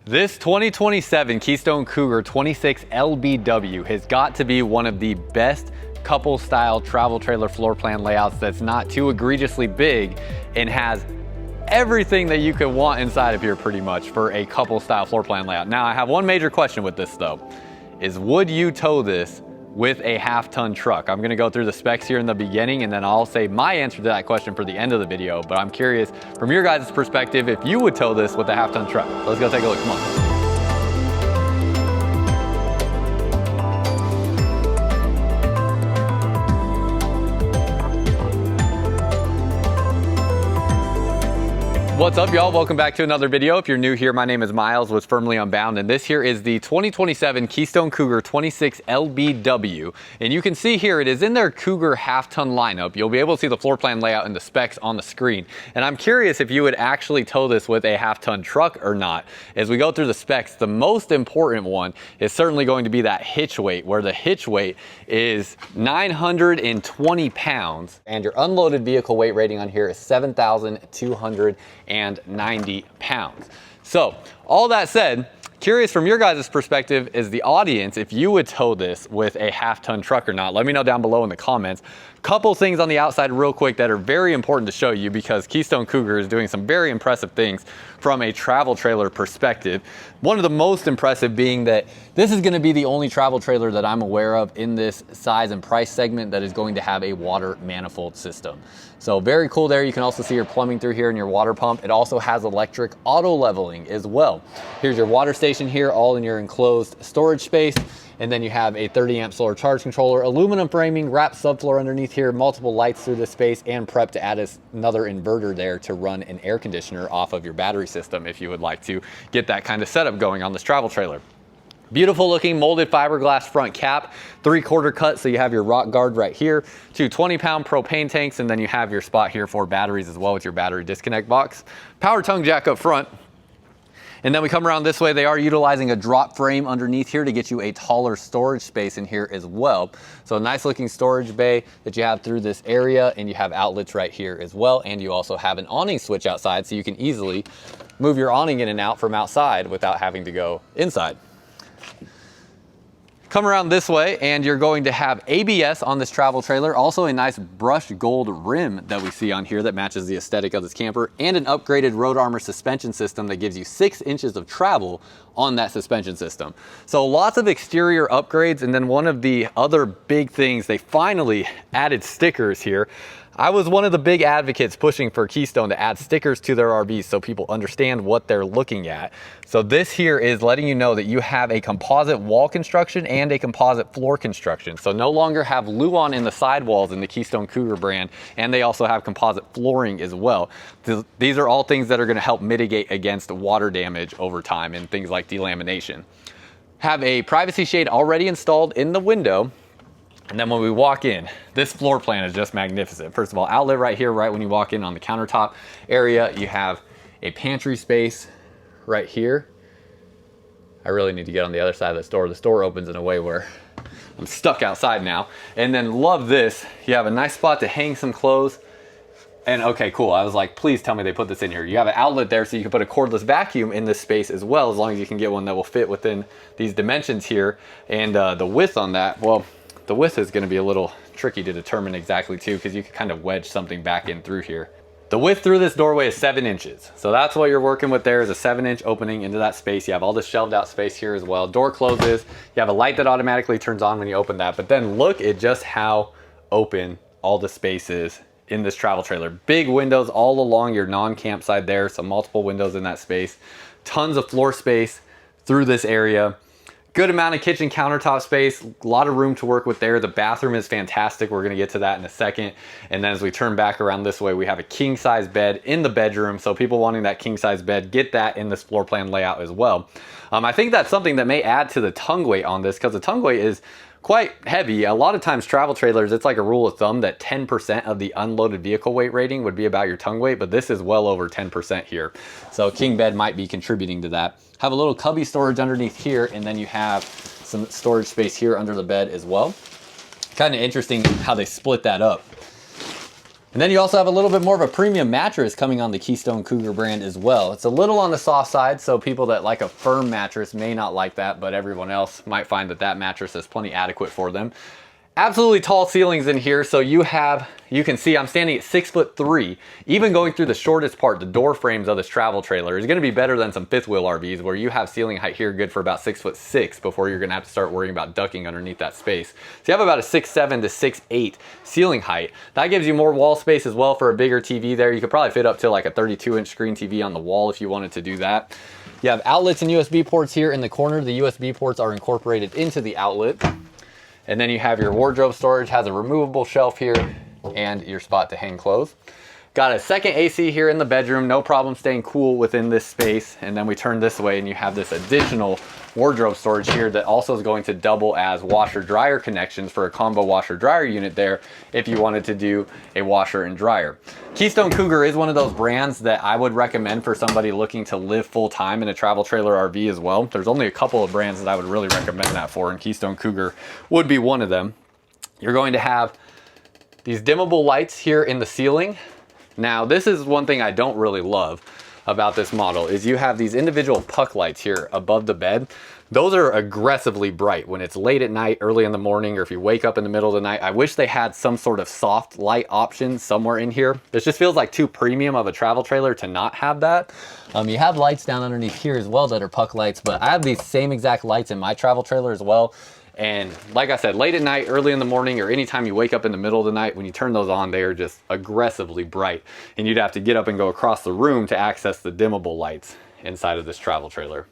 This 2027 Keystone Cougar 26 LBW has got to be one of the best couple style travel trailer floor plan layouts that's not too egregiously big and has everything that you could want inside of here pretty much for a couple style floor plan layout. Now I have one major question with this though, is would you tow this with a half-ton truck? I'm gonna go through the specs here in the beginning and then I'll say my answer to that question for the end of the video, but I'm curious from your guys' perspective if you would tow this with a half-ton truck. Let's go take a look, come on. What's up y'all, welcome back to another video. If you're new here, my name is Miles with Firmly Unbound and this here is the 2027 Keystone Cougar 26 LBW. And you can see here it is in their Cougar half-ton lineup. You'll be able to see the floor plan layout and the specs on the screen. And I'm curious if you would actually tow this with a half-ton truck or not. As we go through the specs, the most important one is certainly going to be that hitch weight, where the hitch weight is 920 pounds and your unloaded vehicle weight rating on here is 7,290 pounds. So all that said, curious from your guys' perspective as the audience, if you would tow this with a half-ton truck or not. Let me know down below in the comments. Couple things on the outside real quick that are very important to show you because Keystone Cougar is doing some very impressive things from a travel trailer perspective. One of the most impressive being that this is going to be the only travel trailer that I'm aware of in this size and price segment that is going to have a water manifold system. So very cool there. You can also see your plumbing through here and your water pump. It also has electric auto leveling as well. Here's your water station here, all in your enclosed storage space. And then you have a 30 amp solar charge controller, aluminum framing, wrapped subfloor underneath here, multiple lights through this space, and prep to add another inverter there to run an air conditioner off of your battery system if you would like to get that kind of setup going on this travel trailer. Beautiful looking molded fiberglass front cap, 3/4 cut, so you have your rock guard right here, two 20-pound propane tanks, and then you have your spot here for batteries as well with your battery disconnect box. Power tongue jack up front. And then we come around this way, they are utilizing a drop frame underneath here to get you a taller storage space in here as well. So a nice looking storage bay that you have through this area, and you have outlets right here as well. And you also have an awning switch outside, so you can easily move your awning in and out from outside without having to go inside. Come around this way and you're going to have ABS on this travel trailer, also a nice brushed gold rim that we see on here that matches the aesthetic of this camper, and an upgraded road armor suspension system that gives you 6 inches of travel on that suspension system. So lots of exterior upgrades. And then one of the other big things, they finally added stickers here. I was one of the big advocates pushing for Keystone to add stickers to their RVs so people understand what they're looking at. So this here is letting you know that you have a composite wall construction and a composite floor construction. So no longer have Luan in the sidewalls in the Keystone Cougar brand, and they also have composite flooring as well. These are all things that are going to help mitigate against water damage over time and things like delamination. Have a privacy shade already installed in the window. And then when we walk in, this floor plan is just magnificent. First of all, outlet right here, right when you walk in on the countertop area, you have a pantry space right here. I really need to get on the other side of the store. The store opens in a way where I'm stuck outside now. And then love this, you have a nice spot to hang some clothes. And okay, cool. I was like, please tell me they put this in here. You have an outlet there so you can put a cordless vacuum in this space as well, as long as you can get one that will fit within these dimensions here. And the width on that, well, the width is going to be a little tricky to determine exactly too, because you can kind of wedge something back in through here. The width through this doorway is 7 inches. So that's what you're working with there, is a 7-inch opening into that space. You have all this shelved out space here as well. Door closes. You have a light that automatically turns on when you open that. But then look at just how open all the space is in this travel trailer. Big windows all along your non-campsite there. So multiple windows in that space. Tons of floor space through this area. Good amount of kitchen countertop space, a lot of room to work with there. The bathroom is fantastic. We're gonna get to that in a second. And then as we turn back around this way, we have a king size bed in the bedroom. So people wanting that king size bed, get that in this floor plan layout as well. I think that's something that may add to the tongue weight on this, because the tongue weight is quite heavy. A lot of times travel trailers, it's like a rule of thumb that 10% of the unloaded vehicle weight rating would be about your tongue weight, but this is well over 10% here. So king bed might be contributing to that. Have a little cubby storage underneath here, and then you have some storage space here under the bed as well. Kind of interesting how they split that up. And then you also have a little bit more of a premium mattress coming on the Keystone Cougar brand as well. It's a little on the soft side, so people that like a firm mattress may not like that, but everyone else might find that that mattress is plenty adequate for them. Absolutely tall ceilings in here, so you can see I'm standing at 6'3". Even going through the shortest part, the door frames of this travel trailer is gonna be better than some fifth wheel RVs where you have ceiling height here good for about 6'6" before you're gonna have to start worrying about ducking underneath that space. So you have about a 6'7" to 6'8" ceiling height. That gives you more wall space as well for a bigger TV there. You could probably fit up to like a 32-inch screen TV on the wall if you wanted to do that. You have outlets and USB ports here in the corner. The USB ports are incorporated into the outlet. And then you have your wardrobe storage, has a removable shelf here, and your spot to hang clothes. Got a second AC here in the bedroom, no problem staying cool within this space. And then we turn this way and you have this additional wardrobe storage here that also is going to double as washer dryer connections for a combo washer dryer unit there if you wanted to do a washer and dryer. Keystone Cougar is one of those brands that I would recommend for somebody looking to live full time in a travel trailer RV as well. There's only a couple of brands that I would really recommend that for, and Keystone Cougar would be one of them. You're going to have these dimmable lights here in the ceiling. Now, this is one thing I don't really love about this model is you have these individual puck lights here above the bed. Those are aggressively bright when it's late at night, early in the morning, or if you wake up in the middle of the night. I wish they had some sort of soft light option somewhere in here. This just feels like too premium of a travel trailer to not have that. You have lights down underneath here as well that are puck lights, but I have these same exact lights in my travel trailer as well. And like I said, late at night, early in the morning, or anytime you wake up in the middle of the night, when you turn those on, they are just aggressively bright. And you'd have to get up and go across the room to access the dimmable lights inside of this travel trailer.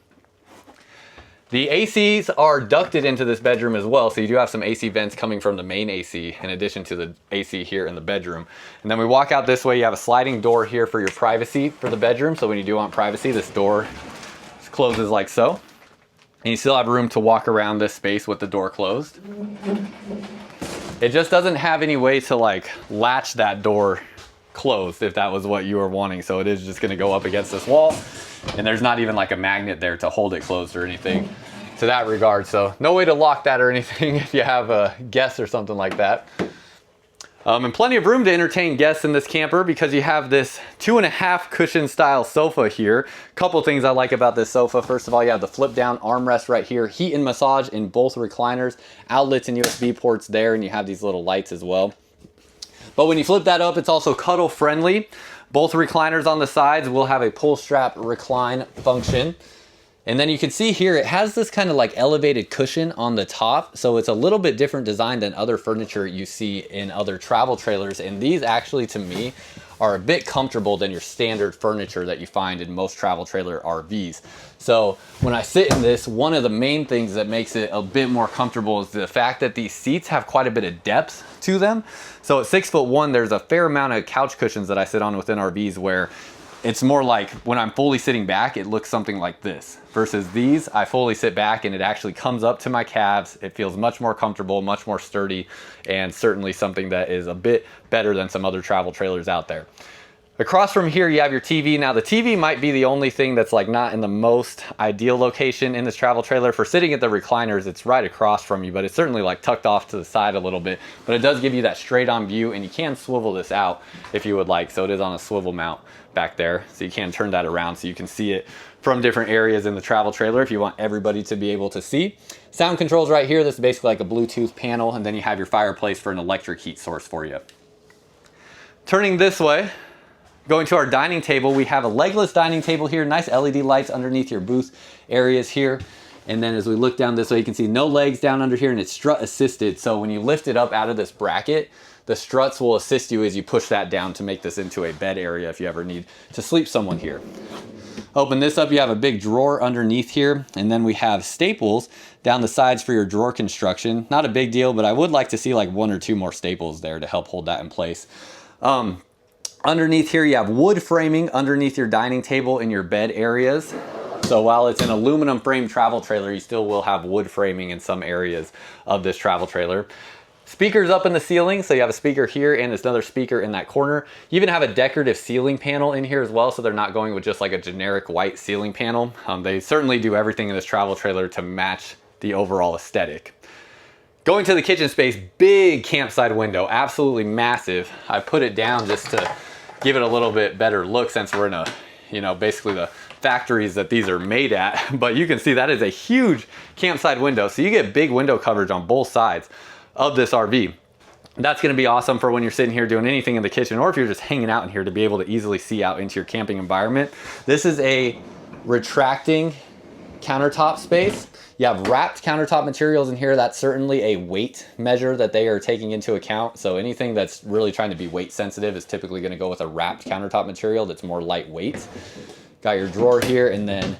The ACs are ducted into this bedroom as well, so you do have some AC vents coming from the main AC in addition to the AC here in the bedroom. And then we walk out this way, you have a sliding door here for your privacy for the bedroom. So when you do want privacy, this door closes like so. And you still have room to walk around this space with the door closed. It just doesn't have any way to like latch that door closed if that was what you were wanting. So it is just gonna go up against this wall, and there's not even like a magnet there to hold it closed or anything to that regard. So no way to lock that or anything if you have a guest or something like that. And plenty of room to entertain guests in this camper because you have this 2.5 cushion style sofa here. Couple things I like about this sofa. First of all, you have the flip down armrest right here, heat and massage in both recliners, outlets and USB ports there, and you have these little lights as well. But when you flip that up, it's also cuddle friendly. Both recliners on the sides will have a pull strap recline function. And then you can see here, it has this kind of like elevated cushion on the top. So it's a little bit different design than other furniture you see in other travel trailers. And these actually, to me, are a bit comfortable than your standard furniture that you find in most travel trailer RVs. So when I sit in this, one of the main things that makes it a bit more comfortable is the fact that these seats have quite a bit of depth to them. So at 6'1", there's a fair amount of couch cushions that I sit on within RVs where it's more like when I'm fully sitting back, it looks something like this. Versus these, I fully sit back and it actually comes up to my calves. It feels much more comfortable, much more sturdy, and certainly something that is a bit better than some other travel trailers out there. Across from here, you have your TV. Now the TV might be the only thing that's like not in the most ideal location in this travel trailer. For sitting at the recliners, it's right across from you, but it's certainly like tucked off to the side a little bit. But it does give you that straight on view, and you can swivel this out if you would like. So it is on a swivel mount back there. So you can turn that around so you can see it from different areas in the travel trailer if you want everybody to be able to see. Sound controls right here. This is basically like a Bluetooth panel, and then you have your fireplace for an electric heat source for you. Turning this way, going to our dining table, we have a legless dining table here, nice LED lights underneath your booth areas here. And then as we look down this way, you can see no legs down under here, and it's strut assisted. So when you lift it up out of this bracket, the struts will assist you as you push that down to make this into a bed area if you ever need to sleep someone here. Open this up, you have a big drawer underneath here, and then we have staples down the sides for your drawer construction. Not a big deal, but I would like to see like 1 or 2 more staples there to help hold that in place. Underneath here, you have wood framing underneath your dining table in your bed areas. So while it's an aluminum frame travel trailer, you still will have wood framing in some areas of this travel trailer. Speakers up in the ceiling, so you have a speaker here and there's another speaker in that corner. You even have a decorative ceiling panel in here as well, so they're not going with just like a generic white ceiling panel. They certainly do everything in this travel trailer to match the overall aesthetic. Going to the kitchen space, big campsite window, absolutely massive. I put it down just to give it a little bit better look since we're in a, you know, basically the factories that these are made at. But you can see that is a huge campsite window. So you get big window coverage on both sides of this RV. That's gonna be awesome for when you're sitting here doing anything in the kitchen, or if you're just hanging out in here, to be able to easily see out into your camping environment. This is a retracting countertop space. You have wrapped countertop materials in here. That's certainly a weight measure that they are taking into account. So anything that's really trying to be weight sensitive is typically going to go with a wrapped countertop material that's more lightweight. Got your drawer here, and then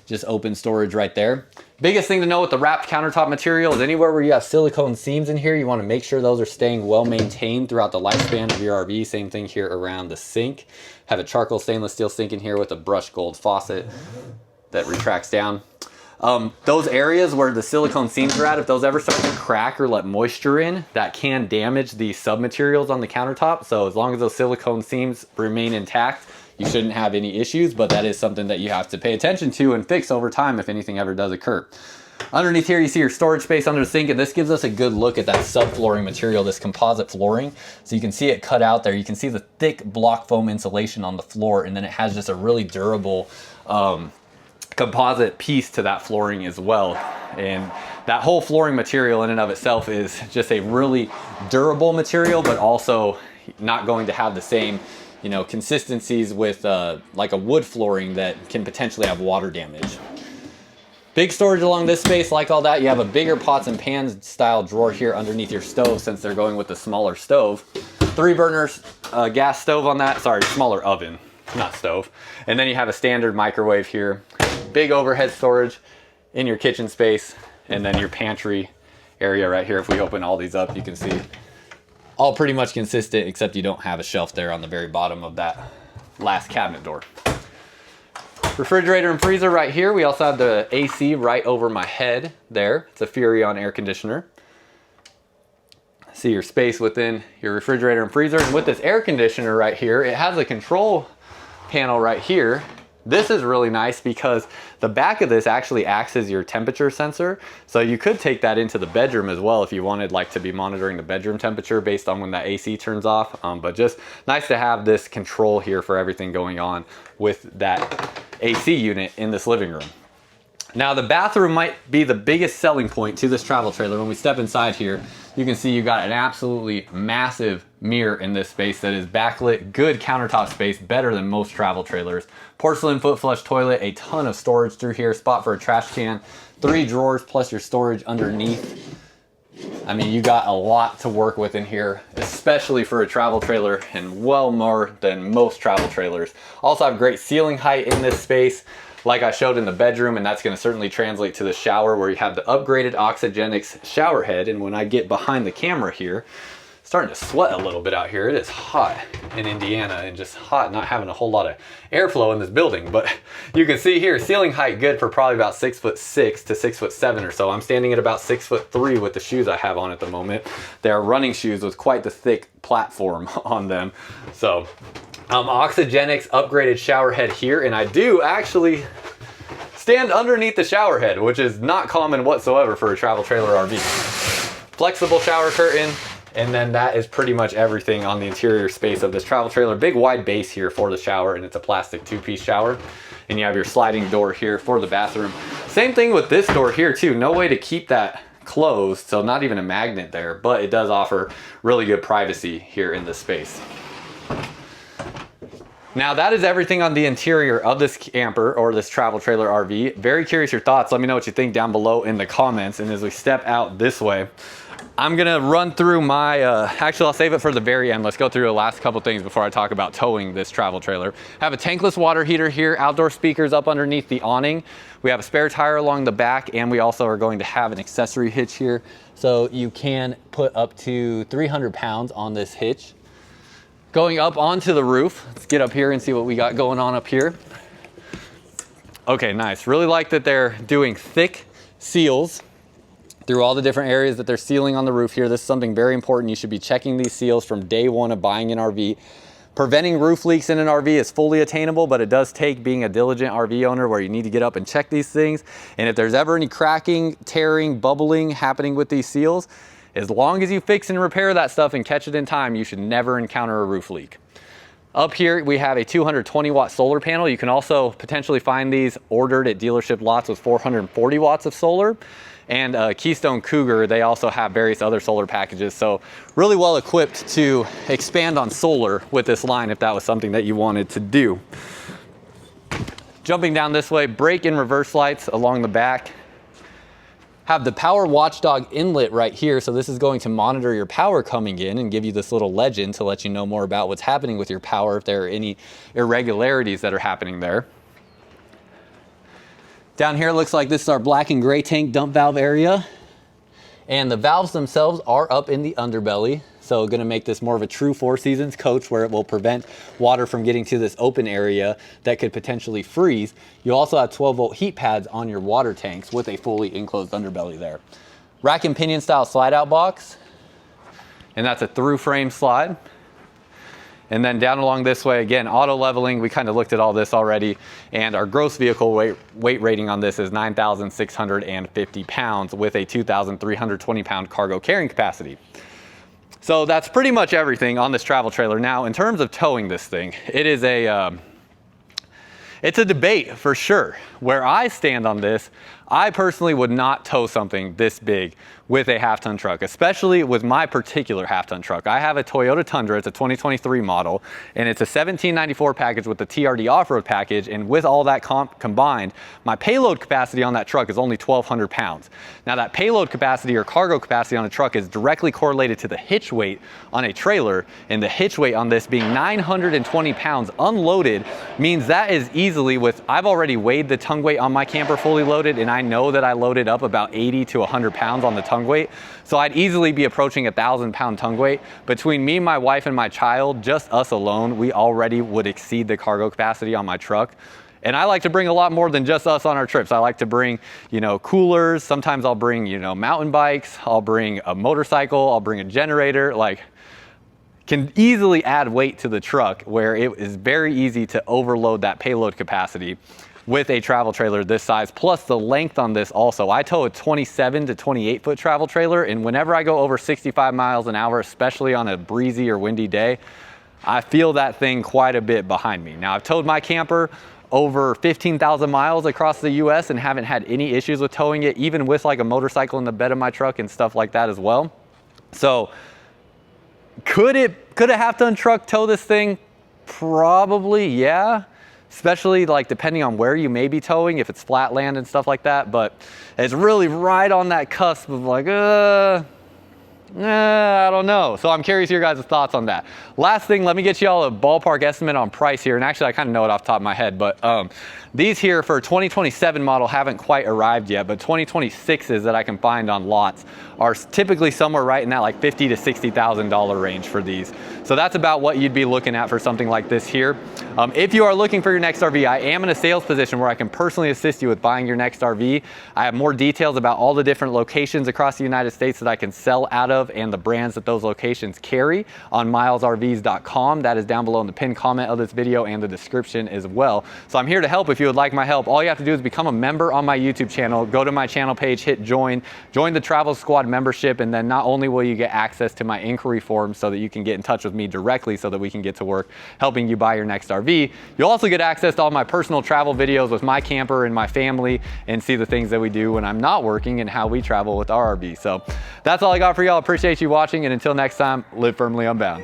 just open storage right there. Biggest thing to know with the wrapped countertop material is anywhere where you have silicone seams in here, you want to make sure those are staying well maintained throughout the lifespan of your RV. Same thing here around the sink. Have a charcoal stainless steel sink in here with a brushed gold faucet that retracts down. Those areas where the silicone seams are at, if those ever start to crack or let moisture in, that can damage the submaterials on the countertop. So as long as those silicone seams remain intact, you shouldn't have any issues, but that is something that you have to pay attention to and fix over time if anything ever does occur. Underneath here, you see your storage space under the sink, and this gives us a good look at that subflooring material, this composite flooring. So you can see it cut out there. You can see the thick block foam insulation on the floor, and then it has just a really durable, composite piece to that flooring as well. And that whole flooring material in and of itself is just a really durable material, but also not going to have the same, you know, consistencies with like a wood flooring that can potentially have water damage. Big storage along this space. Like all that, you have a bigger pots and pans style drawer here underneath your stove, since they're going with the smaller stove. 3 burners, gas stove on that, sorry, smaller oven, not stove. And then you have a standard microwave here. Big overhead storage in your kitchen space, and then your pantry area right here. If we open all these up, you can see all pretty much consistent, except you don't have a shelf there on the very bottom of that last cabinet door. Refrigerator and freezer right here. We also have the AC right over my head there. It's a Furrion air conditioner. See your space within your refrigerator and freezer. And with this air conditioner right here, it has a control panel right here. This is really nice because the back of this actually acts as your temperature sensor. So you could take that into the bedroom as well if you wanted like to be monitoring the bedroom temperature based on when that AC turns off. But just nice to have this control here for everything going on with that AC unit in this living room. Now the bathroom might be the biggest selling point to this travel trailer. When we step inside here, you can see you got an absolutely massive mirror in this space that is backlit, good countertop space, better than most travel trailers. Porcelain foot flush toilet, a ton of storage through here, spot for a trash can, 3 drawers plus your storage underneath. I mean, you got a lot to work with in here, especially for a travel trailer, and well more than most travel trailers. Also have great ceiling height in this space, like I showed in the bedroom, and that's going to certainly translate to the shower, where you have the upgraded Oxygenics shower head. And when I get behind the camera here, starting to sweat a little bit out here. It is hot in Indiana, and just hot not having a whole lot of airflow in this building. But you can see here, ceiling height good for probably about 6'6" to 6'7" or so. I'm standing at about 6'3" with the shoes I have on at the moment. They are running shoes with quite the thick platform on them. So Oxygenics upgraded shower head here, and I do actually stand underneath the shower head, which is not common whatsoever for a travel trailer RV. Flexible shower curtain, and then that is pretty much everything on the interior space of this travel trailer. Big wide base here for the shower, and it's a plastic 2-piece shower. And you have your sliding door here for the bathroom. Same thing with this door here too. No way to keep that closed, so not even a magnet there, but it does offer really good privacy here in this space. Now that is everything on the interior of this camper or this travel trailer RV. Very curious your thoughts. Let me know what you think down below in the comments. And as we step out this way, I'm gonna run through my, actually I'll save it for the very end. Let's go through the last couple things before I talk about towing this travel trailer. I have a tankless water heater here, outdoor speakers up underneath the awning. We have a spare tire along the back, and we also are going to have an accessory hitch here. So you can put up to 300 pounds on this hitch. Going up onto the roof, let's get up here and see what we got going on up here. Okay, nice. Really like that they're doing thick seals through all the different areas that they're sealing on the roof here. This is something very important. You should be checking these seals from day one of buying an RV. Preventing roof leaks in an RV is fully attainable, but it does take being a diligent RV owner where you need to get up and check these things. And if there's ever any cracking, tearing, bubbling happening with these seals, as long as you fix and repair that stuff and catch it in time, you should never encounter a roof leak. Up here, we have a 220 watt solar panel. You can also potentially find these ordered at dealership lots with 440 watts of solar. And Keystone Cougar, they also have various other solar packages. So really well equipped to expand on solar with this line if that was something that you wanted to do. Jumping down this way, brake and reverse lights along the back. Have the power watchdog inlet right here. So this is going to monitor your power coming in and give you this little legend to let you know more about what's happening with your power if there are any irregularities that are happening there. Down here, it looks like this is our black and gray tank dump valve area. And the valves themselves are up in the underbelly. So gonna make this more of a true Four Seasons coach where it will prevent water from getting to this open area that could potentially freeze. You also have 12-volt heat pads on your water tanks with a fully enclosed underbelly there. Rack and pinion style slide out box. And that's a through frame slide. And then down along this way, again, auto leveling, we kind of looked at all this already. And our gross vehicle weight rating on this is 9,650 pounds with a 2,320 pound cargo carrying capacity. So that's pretty much everything on this travel trailer. Now, in terms of towing this thing, it is it's a debate for sure. Where I stand on this, I personally would not tow something this big with a half-ton truck, especially with my particular half-ton truck. I have a Toyota Tundra, it's a 2023 model, and it's a 1794 package with the TRD off-road package, and with all that combined, my payload capacity on that truck is only 1,200 pounds. Now that payload capacity or cargo capacity on a truck is directly correlated to the hitch weight on a trailer, and the hitch weight on this being 920 pounds unloaded means that is easily I've already weighed the tongue weight on my camper fully loaded, and I know that I loaded up about 80 to 100 pounds on the tongue weight. So I'd easily be approaching 1,000 pound tongue weight. Between me, my wife, and my child, just us alone, we already would exceed the cargo capacity on my truck. And I like to bring a lot more than just us on our trips. I like to bring, coolers. Sometimes I'll bring, mountain bikes. I'll bring a motorcycle. I'll bring a generator. Can easily add weight to the truck where it is very easy to overload that payload capacity with a travel trailer this size, plus the length on this also. I tow a 27 to 28 foot travel trailer, and whenever I go over 65 miles an hour, especially on a breezy or windy day, I feel that thing quite a bit behind me. Now, I've towed my camper over 15,000 miles across the US and haven't had any issues with towing it, even with like a motorcycle in the bed of my truck and stuff like that as well. So could a half-ton truck tow this thing? Probably, yeah. Especially depending on where you may be towing, if it's flat land and stuff like that. But it's really right on that cusp of I don't know. So I'm curious your guys' thoughts on that. Last thing, let me get you all a ballpark estimate on price here. And actually, I kind of know it off the top of my head, but these here for 2027 model haven't quite arrived yet, but 2026s that I can find on lots are typically somewhere right in that $50,000 to $60,000 range for these. So that's about what you'd be looking at for something like this here. If you are looking for your next RV, I am in a sales position where I can personally assist you with buying your next RV. I have more details about all the different locations across the United States that I can sell out of and the brands that those locations carry on MYLESRVs.com. That is down below in the pinned comment of this video and the description as well. So I'm here to help if you would like my help. All you have to do is become a member on my YouTube channel, go to my channel page, hit join the Travel Squad membership, and then not only will you get access to my inquiry form so that you can get in touch with me directly so that we can get to work helping you buy your next RV, you'll also get access to all my personal travel videos with my camper and my family and see the things that we do when I'm not working and how we travel with our RV. So that's all I got for y'all. Appreciate you watching, and until next time, live firmly unbound.